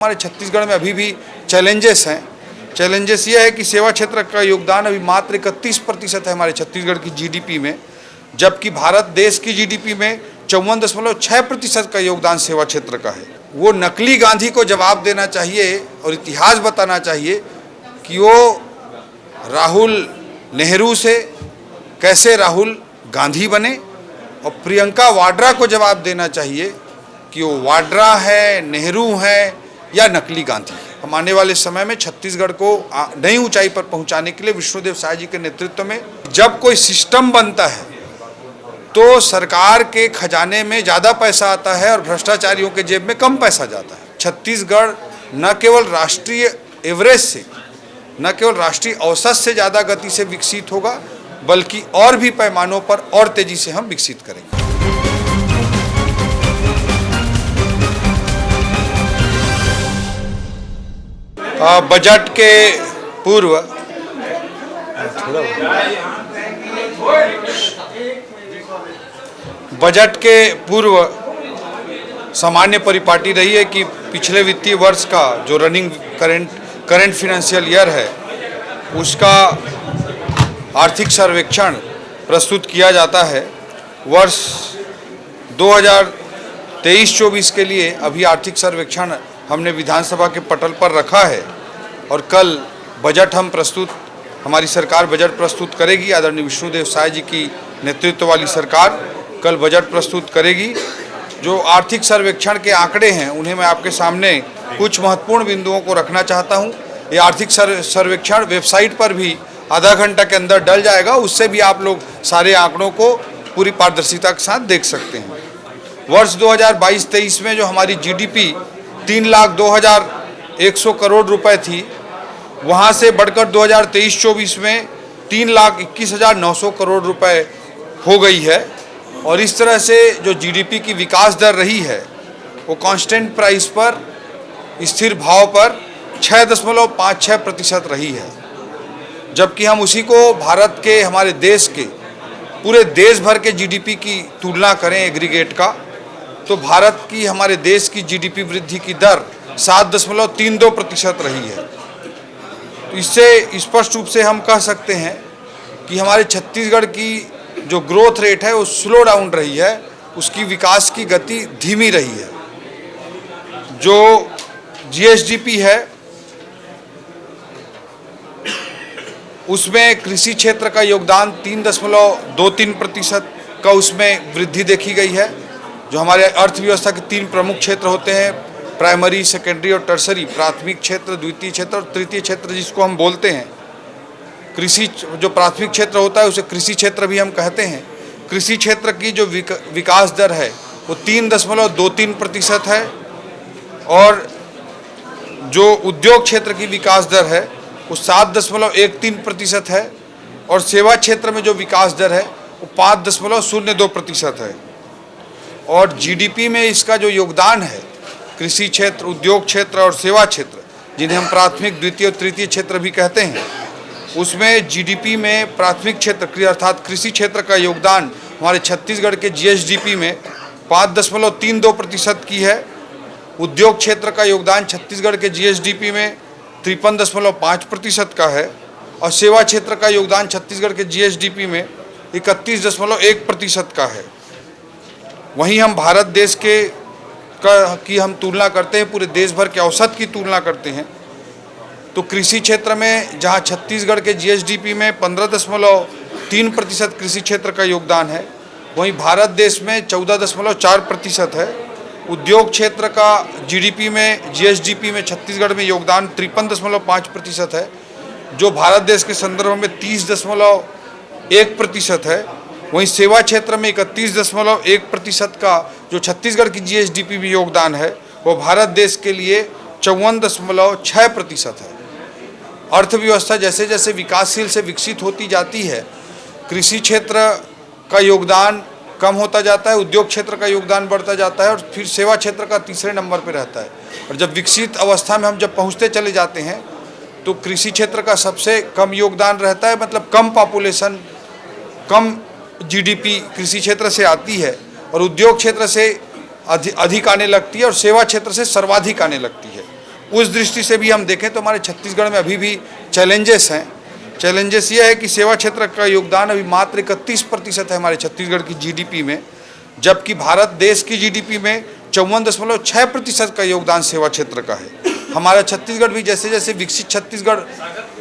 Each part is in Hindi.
हमारे छत्तीसगढ़ में अभी भी चैलेंजेस हैं। चैलेंजेस ये है कि सेवा क्षेत्र का योगदान अभी मात्र 31% है हमारे छत्तीसगढ़ की जीडीपी में, जबकि भारत देश की जीडीपी में 54.6% का योगदान सेवा क्षेत्र का है। वो नकली गांधी को जवाब देना चाहिए और इतिहास बताना चाहिए कि वो राहुल नेहरू से कैसे राहुल गांधी बने, और प्रियंका वाड्रा को जवाब देना चाहिए कि वो वाड्रा है, नेहरू है या नकली गांधी। हम आने वाले समय में छत्तीसगढ़ को नई ऊंचाई पर पहुंचाने के लिए विष्णुदेव साय जी के नेतृत्व में जब कोई सिस्टम बनता है तो सरकार के खजाने में ज़्यादा पैसा आता है और भ्रष्टाचारियों के जेब में कम पैसा जाता है। छत्तीसगढ़ न केवल राष्ट्रीय एवरेज से, न केवल राष्ट्रीय औसत से ज़्यादा गति से विकसित होगा, बल्कि और भी पैमानों पर और तेज़ी से हम विकसित करेंगे। बजट के पूर्व सामान्य परिपाटी रही है कि पिछले वित्तीय वर्ष का जो रनिंग करंट फाइनेंशियल ईयर है उसका आर्थिक सर्वेक्षण प्रस्तुत किया जाता है। वर्ष 2023-24 के लिए अभी आर्थिक सर्वेक्षण हमने विधानसभा के पटल पर रखा है और कल बजट हमारी सरकार बजट प्रस्तुत करेगी। आदरणीय विष्णुदेव साय जी की नेतृत्व वाली सरकार कल बजट प्रस्तुत करेगी। जो आर्थिक सर्वेक्षण के आंकड़े हैं उन्हें मैं आपके सामने कुछ महत्वपूर्ण बिंदुओं को रखना चाहता हूं। ये आर्थिक सर्वेक्षण वेबसाइट पर भी आधा घंटा के अंदर डल जाएगा, उससे भी आप लोग सारे आंकड़ों को पूरी पारदर्शिता के साथ देख सकते हैं। वर्ष 2022-23 में जो हमारी जीडीपी 3,02,100 करोड़ रुपए थी, वहाँ से बढ़कर 2023-24 में 3,21,900 करोड़ रुपए हो गई है। और इस तरह से जो जीडीपी की विकास दर रही है वो कांस्टेंट प्राइस पर, स्थिर भाव पर 6.56% रही है। जबकि हम उसी को भारत के, हमारे देश के, पूरे देश भर के जीडीपी की तुलना करें एग्रीगेट का, तो भारत की, हमारे देश की जीडीपी वृद्धि की दर 7.32% रही है। तो इससे स्पष्ट रूप से हम कह सकते हैं कि हमारे छत्तीसगढ़ की जो ग्रोथ रेट है वो स्लो डाउन रही है, उसकी विकास की गति धीमी रही है। जो जीएसडीपी है उसमें कृषि क्षेत्र का योगदान 3.23% का उसमें वृद्धि देखी गई है। जो हमारे अर्थव्यवस्था के 3 प्रमुख क्षेत्र होते हैं, प्राइमरी, सेकेंडरी और टर्सरी, प्राथमिक क्षेत्र, द्वितीय क्षेत्र और तृतीय क्षेत्र जिसको हम बोलते हैं। कृषि जो प्राथमिक क्षेत्र होता है उसे कृषि क्षेत्र भी हम कहते हैं। कृषि क्षेत्र की जो विकास दर है वो 3.23% है, और जो उद्योग क्षेत्र की विकास दर है वो 7.13% है, और सेवा क्षेत्र में जो विकास दर है वो 5.02% है। और जीडीपी में इसका जो योगदान है, कृषि क्षेत्र, उद्योग क्षेत्र और सेवा क्षेत्र, जिन्हें हम प्राथमिक, द्वितीय और तृतीय क्षेत्र भी कहते हैं, उसमें जीडीपी में प्राथमिक क्षेत्र अर्थात कृषि क्षेत्र का योगदान हमारे छत्तीसगढ़ के जीएसडीपी में 5.32% की है। उद्योग क्षेत्र का योगदान छत्तीसगढ़ के जीएसडीपी में 53.5% का है, और सेवा क्षेत्र का योगदान छत्तीसगढ़ के जीएसडीपी में 31.1% का है। वहीं हम भारत देश की हम तुलना करते हैं, पूरे देश भर के औसत की तुलना करते हैं, तो कृषि क्षेत्र में जहां छत्तीसगढ़ के जीएसडीपी में 15.3% कृषि क्षेत्र का योगदान है, वहीं भारत देश में 14.4% है। उद्योग क्षेत्र का जीडीपी में, जीएसडीपी में छत्तीसगढ़ में योगदान 53.5% है, जो भारत देश के संदर्भ में 30.1% है। वहीं सेवा क्षेत्र में 31.1% का जो छत्तीसगढ़ की जीएसडीपी में योगदान है वो भारत देश के लिए 54.6% है। अर्थव्यवस्था जैसे जैसे विकासशील से विकसित होती जाती है, कृषि क्षेत्र का योगदान कम होता जाता है, उद्योग क्षेत्र का योगदान बढ़ता जाता है, और फिर सेवा क्षेत्र का तीसरे नंबर पर रहता है। और जब विकसित अवस्था में हम जब पहुंचते चले जाते हैं तो कृषि क्षेत्र का सबसे कम योगदान रहता है, मतलब कम पॉपुलेशन, कम जीडीपी कृषि क्षेत्र से आती है, और उद्योग क्षेत्र से अधिक आने लगती है और सेवा क्षेत्र से सर्वाधिक आने लगती है। उस दृष्टि से भी हम देखें तो हमारे छत्तीसगढ़ में अभी भी चैलेंजेस हैं। चैलेंजेस ये है कि सेवा क्षेत्र का योगदान अभी मात्र 31% है हमारे छत्तीसगढ़ की जीडीपी में, जबकि भारत देश की जीडीपी में 54.6% का योगदान सेवा क्षेत्र का है। हमारा छत्तीसगढ़ भी जैसे जैसे विकसित छत्तीसगढ़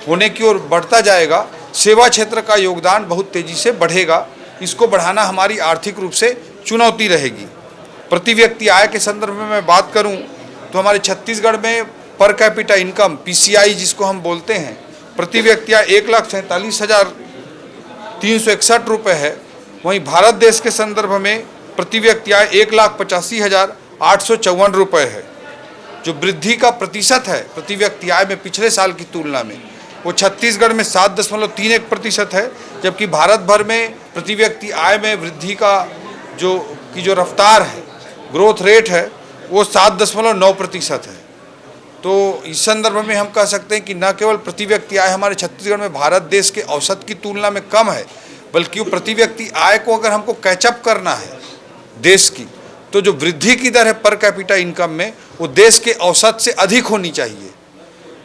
होने की ओर बढ़ता जाएगा, सेवा क्षेत्र का योगदान बहुत तेज़ी से बढ़ेगा। इसको बढ़ाना हमारी आर्थिक रूप से चुनौती रहेगी। प्रति व्यक्ति आय के संदर्भ में मैं बात करूं तो हमारे छत्तीसगढ़ में पर कैपिटा इनकम पीसीआई जिसको हम बोलते हैं, प्रति व्यक्ति आय 1,47,361 रुपये है। वहीं भारत देश के संदर्भ में प्रति व्यक्ति आय 1,85,854 रुपये है। जो वृद्धि का प्रतिशत है प्रति व्यक्ति आय में पिछले साल की तुलना में, वो छत्तीसगढ़ में 7.31% है, जबकि भारत भर में प्रति व्यक्ति आय में वृद्धि का जो रफ्तार है, ग्रोथ रेट है, वो 7.9% है। तो इस संदर्भ में हम कह सकते हैं कि न केवल प्रति व्यक्ति आय हमारे छत्तीसगढ़ में भारत देश के औसत की तुलना में कम है, बल्कि वो प्रति व्यक्ति आय को अगर हमको कैचअप करना है देश की, तो जो वृद्धि की दर है पर कैपिटा इनकम में, वो देश के औसत से अधिक होनी चाहिए।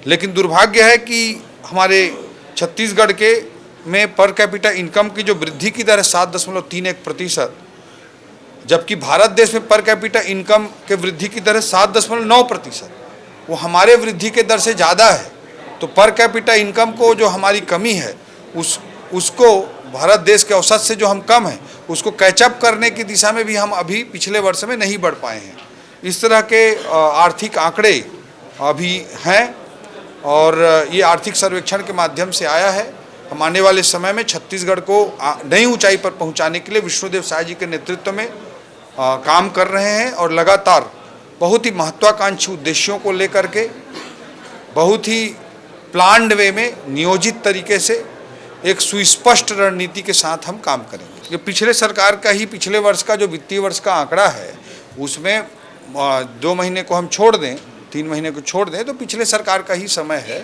लेकिन दुर्भाग्य है कि हमारे छत्तीसगढ़ के में पर कैपिटा इनकम की जो वृद्धि की दर है 7.31%, जबकि भारत देश में पर कैपिटा इनकम के वृद्धि की दर है 7.9%। वो हमारे वृद्धि के दर से ज़्यादा है। तो पर कैपिटा इनकम को जो हमारी कमी है उसको भारत देश के औसत से जो हम कम हैं उसको कैचअप करने की दिशा में भी हम अभी पिछले वर्ष में नहीं बढ़ पाए हैं। इस तरह के आर्थिक आंकड़े अभी हैं और ये आर्थिक सर्वेक्षण के माध्यम से आया है। हम आने वाले समय में छत्तीसगढ़ को नई ऊंचाई पर पहुंचाने के लिए विष्णुदेव साय जी के नेतृत्व में काम कर रहे हैं और लगातार बहुत ही महत्वाकांक्षी उद्देश्यों को लेकर के बहुत ही प्लान्ड वे में नियोजित तरीके से एक सुस्पष्ट रणनीति के साथ हम काम करेंगे। ये पिछले सरकार का ही पिछले वर्ष का जो वित्तीय वर्ष का आंकड़ा है उसमें 2 महीने को हम छोड़ दें, 3 महीने को छोड़ दें, तो पिछले सरकार का ही समय है।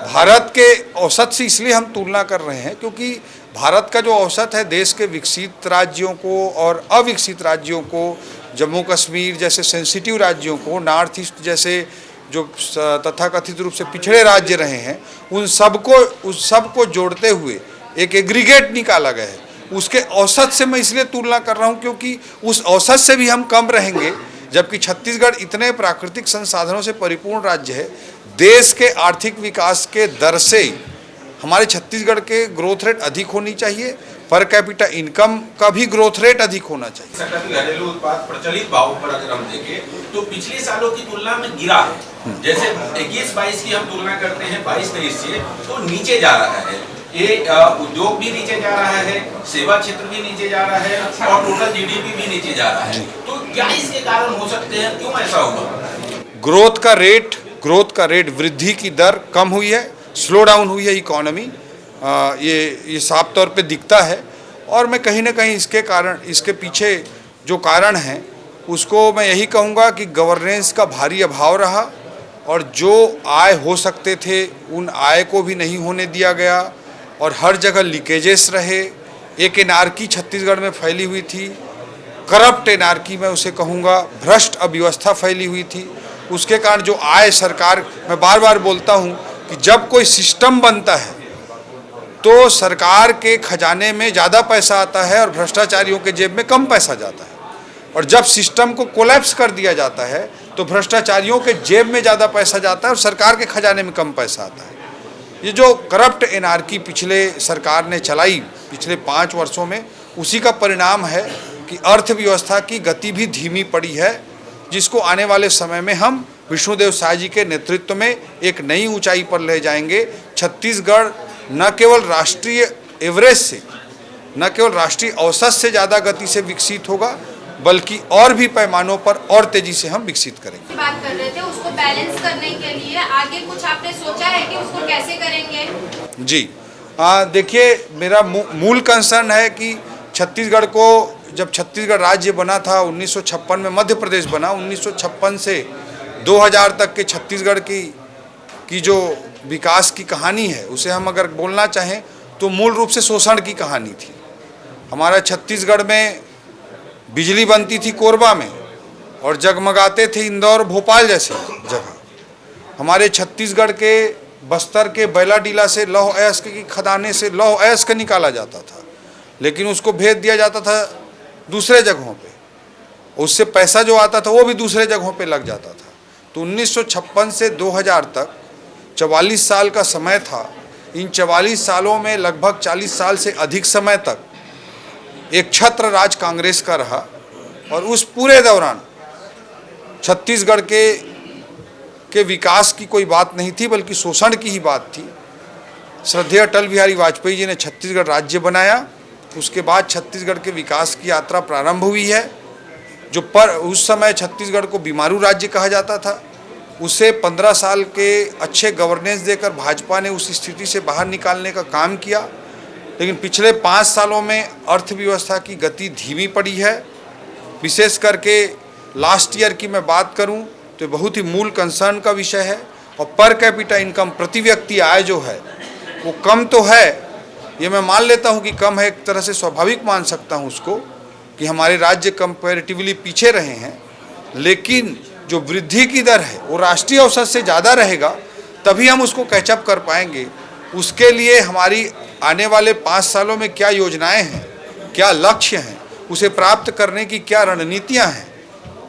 भारत के औसत से इसलिए हम तुलना कर रहे हैं क्योंकि भारत का जो औसत है देश के विकसित राज्यों को और अविकसित राज्यों को, जम्मू कश्मीर जैसे सेंसिटिव राज्यों को, नॉर्थ ईस्ट जैसे जो तथाकथित रूप से पिछड़े राज्य रहे हैं, उन सबको जोड़ते हुए एक एग्रीगेट निकाला गया है। उसके औसत से मैं इसलिए तुलना कर रहा हूँ क्योंकि उस औसत से भी हम कम रहेंगे, जबकि छत्तीसगढ़ इतने प्राकृतिक संसाधनों से परिपूर्ण राज्य है। देश के आर्थिक विकास के दर से हमारे छत्तीसगढ़ के ग्रोथ रेट अधिक होनी चाहिए, पर कैपिटा इनकम का भी ग्रोथ रेट अधिक होना चाहिए। घरेलू उत्पाद प्रचलित भावों पर अगर हम देखें तो पिछले सालों की तुलना में गिरा है। जैसे 21-22 की हम तुलना करते हैं 22-23 से, तो नीचे जा रहा है। ये उद्योग भी नीचे जा रहा है, सेवा क्षेत्र भी नीचे जा रहा है और टोटल जीडीपी भी नीचे जा रहा है। तो क्या इसके कारण हो सकते हैं, क्यों ऐसा हुआ? ग्रोथ का रेट वृद्धि की दर कम हुई है, स्लो डाउन हुई है इकोनॉमी, ये साफ तौर पे दिखता है। और मैं कहीं ना कहीं इसके पीछे जो कारण हैं उसको मैं यही कहूँगा कि गवर्नेंस का भारी अभाव रहा और जो आय हो सकते थे उन आय को भी नहीं होने दिया गया और हर जगह लीकेजेस रहे। एक एनार्की छत्तीसगढ़ में फैली हुई थी, करप्ट एनार्की मैं उसे कहूँगा, भ्रष्ट अव्यवस्था फैली हुई थी। उसके कारण जो आय सरकार, मैं बार बार बोलता हूँ कि जब कोई सिस्टम बनता है तो सरकार के खजाने में ज़्यादा पैसा आता है और भ्रष्टाचारियों के जेब में कम पैसा जाता है, और जब सिस्टम को कोलैप्स कर दिया जाता है तो भ्रष्टाचारियों के जेब में ज़्यादा पैसा जाता है और सरकार के खजाने में कम पैसा आता है। ये जो करप्ट एनार्की पिछले सरकार ने चलाई पिछले 5 वर्षों में, उसी का परिणाम है कि अर्थव्यवस्था की गति भी धीमी पड़ी है, जिसको आने वाले समय में हम विष्णुदेव साय जी के नेतृत्व में एक नई ऊंचाई पर ले जाएंगे। छत्तीसगढ़ न केवल राष्ट्रीय एवरेज से, न केवल राष्ट्रीय औसत से ज़्यादा गति से विकसित होगा, बल्कि और भी पैमानों पर और तेजी से हम विकसित करेंगे। बात कर रहे थे, उसको बैलेंस करने के लिए आगे कुछ आपने सोचा है कि उसको कैसे करेंगे? जी देखिए, मेरा मूल कंसर्न है कि छत्तीसगढ़ को, जब छत्तीसगढ़ राज्य बना था 1956 में, मध्य प्रदेश बना, 1956 से 2000 तक के छत्तीसगढ़ की जो विकास की कहानी है उसे हम अगर बोलना चाहें तो मूल रूप से शोषण की कहानी थी। हमारा छत्तीसगढ़ में बिजली बनती थी कोरबा में और जगमगाते थे इंदौर भोपाल जैसे जगह, हमारे छत्तीसगढ़ के बस्तर के बैलाडीला से लौह अयस्क की खदाने से लौह अयस्क निकाला जाता था, लेकिन उसको भेज दिया जाता था दूसरे जगहों पे। उससे पैसा जो आता था वो भी दूसरे जगहों पे लग जाता था। तो 1956 से 2000 तक 44 साल का समय था। इन 44 सालों में लगभग 40 साल से अधिक समय तक एक छत्र राज कांग्रेस का रहा, और उस पूरे दौरान छत्तीसगढ़ के विकास की कोई बात नहीं थी, बल्कि शोषण की ही बात थी। श्रद्धेय अटल बिहारी वाजपेयी जी ने छत्तीसगढ़ राज्य बनाया। उसके बाद छत्तीसगढ़ के विकास की यात्रा प्रारंभ हुई है। जो उस समय छत्तीसगढ़ को बीमारू राज्य कहा जाता था, उसे 15 साल के अच्छे गवर्नेंस देकर भाजपा ने उस स्थिति से बाहर निकालने का काम किया। लेकिन पिछले 5 सालों में अर्थव्यवस्था की गति धीमी पड़ी है। विशेष करके लास्ट ईयर की मैं बात करूं तो बहुत ही मूल कंसर्न का विषय है। और पर कैपिटा इनकम, प्रति व्यक्ति आय जो है वो कम तो है, ये मैं मान लेता हूं कि कम है, एक तरह से स्वाभाविक मान सकता हूं उसको कि हमारे राज्य कंपैरेटिवली पीछे रहे हैं। लेकिन जो वृद्धि की दर है वो राष्ट्रीय औसत से ज़्यादा रहेगा, तभी हम उसको कैचअप कर पाएंगे। उसके लिए हमारी आने वाले 5 सालों में क्या योजनाएं हैं, क्या लक्ष्य हैं, उसे प्राप्त करने की क्या रणनीतियां हैं,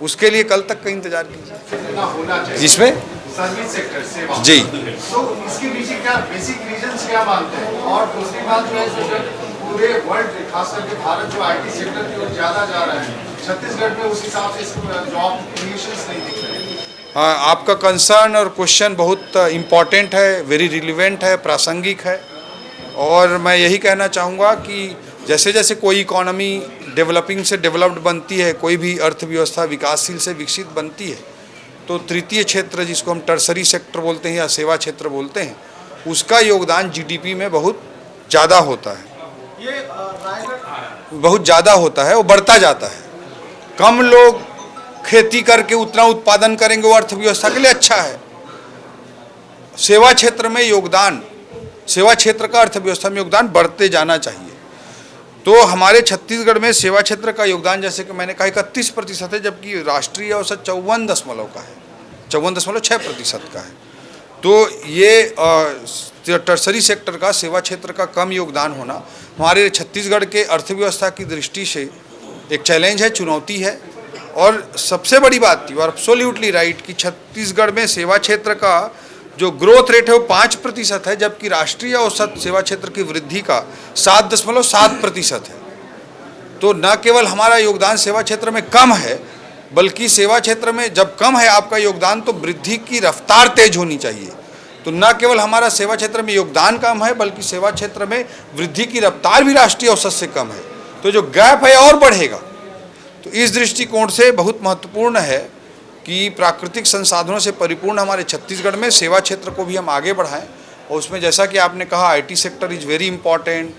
उसके लिए कल तक का इंतजार कीजिए। जिसमें सर्विस सेक्टर सेवा जी, तो इसके पीछे क्या बेसिक रीजंस क्या मानते हैं? और दूसरी बात जो है सर, पूरे वर्ल्ड खास करके भारत जो आईटी सेक्टर की ओर ज्यादा जा रहा है, छत्तीसगढ़ में उस हिसाब से जॉब क्रिएशंस नहीं दिख रहे हैं। हाँ, आपका कंसर्न और क्वेश्चन बहुत इम्पॉर्टेंट है, वेरी रिलीवेंट है, प्रासंगिक है। और मैं यही कहना चाहूँगा कि जैसे जैसे कोई इकोनॉमी डेवलपिंग से डेवलप्ड बनती है, कोई भी अर्थव्यवस्था विकासशील से विकसित बनती है, तो तृतीय क्षेत्र, जिसको हम टर्सरी सेक्टर बोलते हैं या सेवा क्षेत्र बोलते हैं, उसका योगदान जीडीपी में बहुत ज़्यादा होता है। बहुत ज़्यादा होता है, वो बढ़ता जाता है। कम लोग खेती करके उतना उत्पादन करेंगे, वो अर्थव्यवस्था के लिए अच्छा है। सेवा क्षेत्र में योगदान, सेवा क्षेत्र का अर्थव्यवस्था में योगदान बढ़ते जाना चाहिए। तो हमारे छत्तीसगढ़ में सेवा क्षेत्र का योगदान, जैसे कि मैंने कहा, 31% है, जबकि राष्ट्रीय औसत 54 का है, 54.6% का है। तो ये टर्सरी सेक्टर का, सेवा क्षेत्र का कम योगदान होना हमारे छत्तीसगढ़ के अर्थव्यवस्था की दृष्टि से एक चैलेंज है, चुनौती है। और सबसे बड़ी बात थी, और एब्सोल्युटली राइट, कि छत्तीसगढ़ में सेवा क्षेत्र का जो ग्रोथ रेट है वो 5% है, जबकि राष्ट्रीय औसत सेवा क्षेत्र की वृद्धि का 7.7% है। तो न केवल हमारा योगदान सेवा क्षेत्र में कम है, बल्कि सेवा क्षेत्र में जब कम है आपका योगदान, तो वृद्धि की रफ्तार तेज होनी चाहिए। तो न केवल हमारा सेवा क्षेत्र में योगदान कम है, बल्कि सेवा क्षेत्र में वृद्धि की रफ्तार भी राष्ट्रीय औसत से कम है। तो जो गैप है और बढ़ेगा। तो इस दृष्टिकोण से बहुत महत्वपूर्ण है कि प्राकृतिक संसाधनों से परिपूर्ण हमारे छत्तीसगढ़ में सेवा क्षेत्र को भी हम आगे बढ़ाएं। और उसमें जैसा कि आपने कहा, IT sector is very important,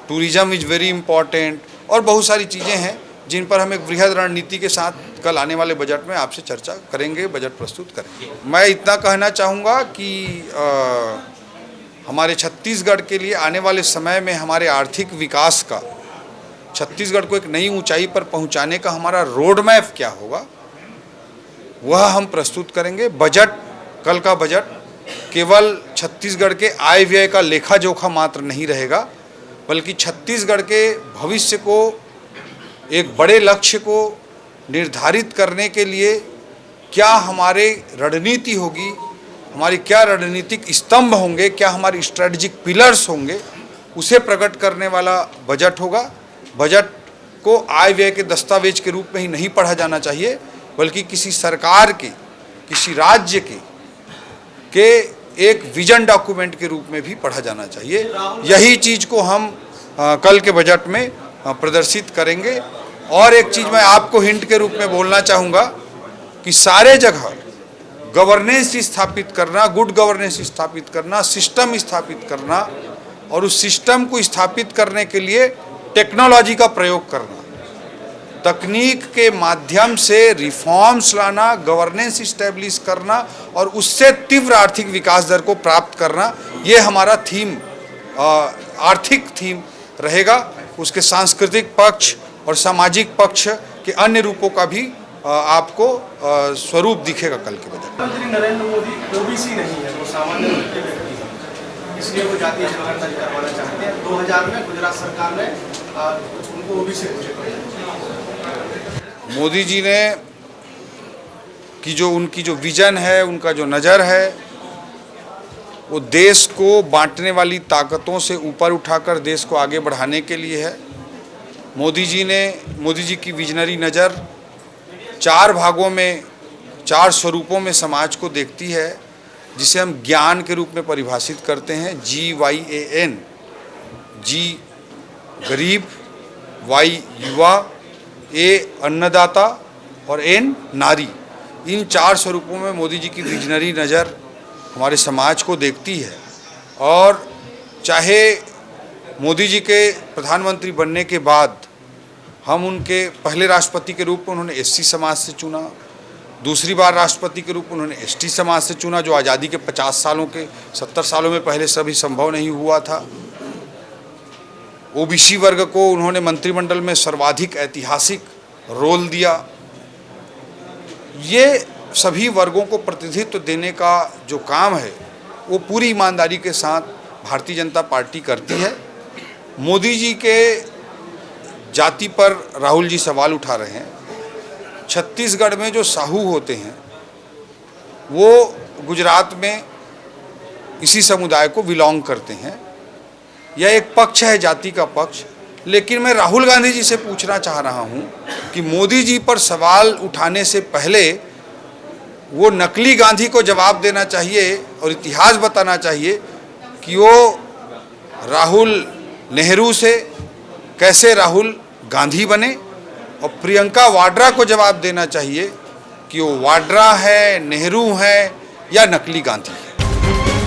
tourism is very important, और बहुत सारी चीज़ें हैं जिन पर हम एक वृहद रणनीति के साथ कल आने वाले बजट में आपसे चर्चा करेंगे, बजट प्रस्तुत करेंगे। मैं इतना कहना चाहूँगा कि हमारे छत्तीसगढ़ के लिए आने वाले समय में हमारे आर्थिक विकास का, छत्तीसगढ़ को एक नई ऊंचाई पर पहुंचाने का हमारा रोड मैप क्या होगा, वह हम प्रस्तुत करेंगे। बजट, कल का बजट केवल छत्तीसगढ़ के आय व्यय का लेखा जोखा मात्र नहीं रहेगा, बल्कि छत्तीसगढ़ के भविष्य को, एक बड़े लक्ष्य को निर्धारित करने के लिए क्या हमारे रणनीति होगी, हमारी क्या रणनीतिक स्तंभ होंगे, क्या हमारी स्ट्रेटजिक पिलर्स होंगे, उसे प्रकट करने वाला बजट होगा। बजट को आय व्यय के दस्तावेज के रूप में ही नहीं पढ़ा जाना चाहिए, बल्कि किसी सरकार के, किसी राज्य के एक विजन डॉक्यूमेंट के रूप में भी पढ़ा जाना चाहिए। यही चीज़ को हम कल के बजट में प्रदर्शित करेंगे। और एक चीज़ मैं आपको हिंट के रूप में बोलना चाहूँगा कि सारे जगह गवर्नेंस स्थापित करना, गुड गवर्नेंस स्थापित करना, सिस्टम स्थापित करना, और उस सिस्टम को स्थापित करने के लिए टेक्नोलॉजी का प्रयोग करना, तकनीक के माध्यम से रिफॉर्म्स लाना, गवर्नेंस इस्टेब्लिश करना, और उससे तीव्र आर्थिक विकास दर को प्राप्त करना, ये हमारा थीम, आर्थिक थीम रहेगा। उसके सांस्कृतिक पक्ष और सामाजिक पक्ष के अन्य रूपों का भी आपको स्वरूप दिखेगा कल के बजट। प्रधानमंत्री नरेंद्र मोदी ओबीसी नहीं है, वो सामान्य वर्ग के व्यक्ति हैं, इसलिए वो जातीय जनगणना करवाना चाहते हैं। 2000 में गुजरात सरकार ने उनको ओबीसी घोषित किया। मोदी जी ने जो उनकी जो विजन है, उनका जो नज़र है, वो देश को बांटने वाली ताकतों से ऊपर उठाकर देश को आगे बढ़ाने के लिए है। मोदी जी की विजनरी नज़र 4 भागों में, 4 स्वरूपों में समाज को देखती है, जिसे हम ज्ञान के रूप में परिभाषित करते हैं, GYAN। जी गरीब, Y युवा, A अन्नदाता और N नारी। इन 4 स्वरूपों में मोदी जी की विजनरी नज़र हमारे समाज को देखती है। और चाहे मोदी जी के प्रधानमंत्री बनने के बाद हम उनके पहले राष्ट्रपति के रूप में उन्होंने SC समाज से चुना, दूसरी बार राष्ट्रपति के रूप में उन्होंने ST समाज से चुना, जो आज़ादी के 50 सालों के 70 सालों में पहले सभी संभव नहीं हुआ था। OBC वर्ग को उन्होंने मंत्रिमंडल में सर्वाधिक ऐतिहासिक रोल दिया। ये सभी वर्गों को प्रतिनिधित्व देने का जो काम है, वो पूरी ईमानदारी के साथ भारतीय जनता पार्टी करती है। मोदी जी के जाति पर राहुल जी सवाल उठा रहे हैं। छत्तीसगढ़ में जो साहू होते हैं, वो गुजरात में इसी समुदाय को बिलोंग करते हैं। यह एक पक्ष है, जाति का पक्ष। लेकिन मैं राहुल गांधी जी से पूछना चाह रहा हूं कि मोदी जी पर सवाल उठाने से पहले वो नकली गांधी को जवाब देना चाहिए और इतिहास बताना चाहिए कि वो राहुल नेहरू से कैसे राहुल गांधी बने, और प्रियंका वाड्रा को जवाब देना चाहिए कि वो वाड्रा है, नेहरू है या नकली गांधी है।